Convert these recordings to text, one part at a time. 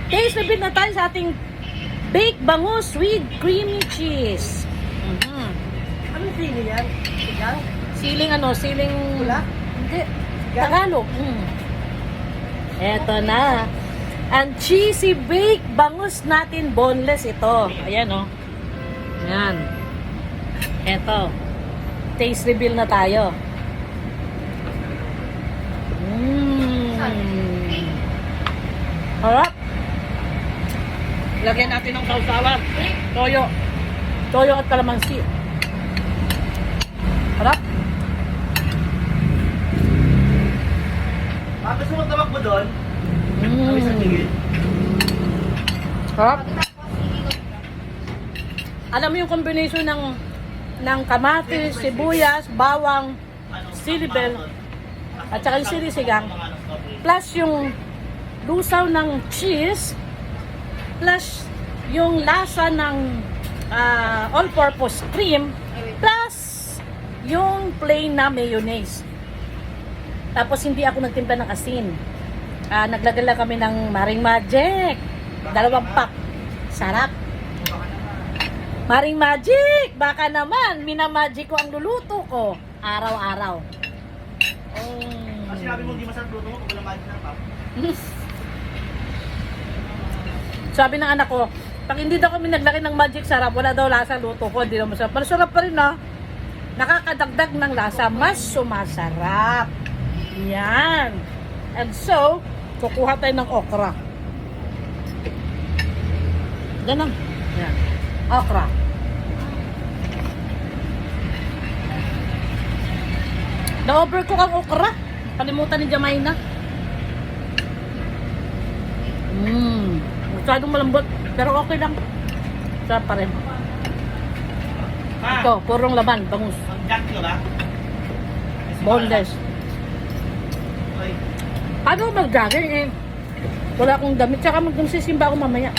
Taste reveal na tayo sa ating baked bangus with creamy cheese. Anong sili yan? Sigang? Siling ano, siling... Pula? Hindi. Sigang? Tagalog. Eto na. Ang cheesy baked bangus natin, boneless ito. Ayan o. Ayan. Eto. Taste reveal na tayo. Harap. Lagyan natin ng sausawan. Toyo. Toyo at kalamansi. Harap. Gusto mo tabak mo doon? Kami sa tigil. Harap. Alam mo yung combination ng kamatis, sibuyas, bawang, silibel, at saka yung sili-sigang, plus yung lusaw ng cheese, plus yung lasa ng all-purpose cream, plus yung plain na mayonnaise. Tapos hindi ako nagtimpla ng asin. Naglagay lang kami ng Maring Magic. 2 pack. Sarap. Maring Magic! Baka naman, minamagic ko ang luluto ko. Araw-araw. Kasi sinabi mo hindi masarap luto mo kung walang magic na pap. Sabi ng anak ko, pag hindi daw kami naglagay ng magic sarap, wala daw lasa luto ko, hindi daw masarap. Pero sarap pa rin ha. Nakakadagdag ng lasa, mas sumasarap. Yan. And so, kukuha tayo ng okra. Ganun. Yan. Okra. Na-overcook ang okra. Kalimutan ni Jamaina. Masyadong malambot. Pero okay lang. Sarap pa rin. Ito, purong laman, bangus. Mag-jack ka ba? Boneless. Okay. Paano mag-jogging eh? Wala akong damit. Tsaka magsisimba ako mamaya.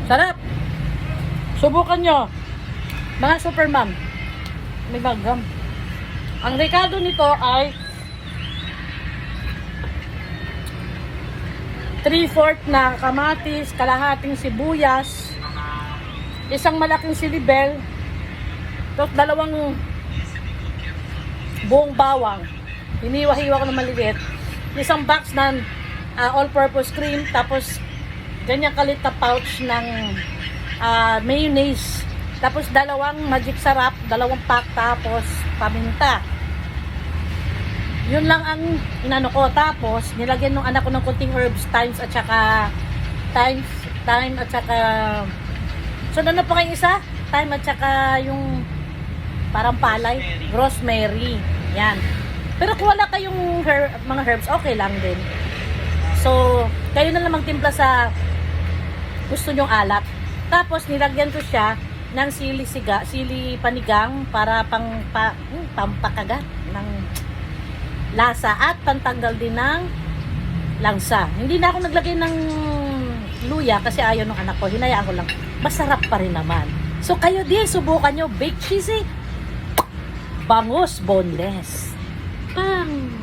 Sarap! Subukan nyo. Mga supermom. May bagam. Ang rekado nito ay 3/4 na kamatis, kalahating sibuyas, isang malaking silibel, tapos 2 buong bawang. Hiniwa-hiwa ko na maliliit. Isang box ng all-purpose cream, tapos ganyan kalit na pouch ng mayonnaise. Tapos 2 magic sarap, 2 pack, tapos paminta. Yun lang ang inano ko. Tapos nilagyan ng anak ko ng kunting herbs, thyme at saka sunod na po kayo isa, thyme at saka yung parang palay, rosemary. Yan. Pero kung wala kayong mga herbs, okay lang din. So, kayo na lang magtimpla sa gusto nyong alat. Tapos nilagyan ko siya ng sili panigang para pampakagat ng lasa at pantanggal din ng langsa. Hindi na ako naglagay ng luya kasi ayaw ng anak ko. Hinayaan ko lang. Masarap pa rin naman. So kayo din, subukan nyo baked cheesy bangus boneless. Pang!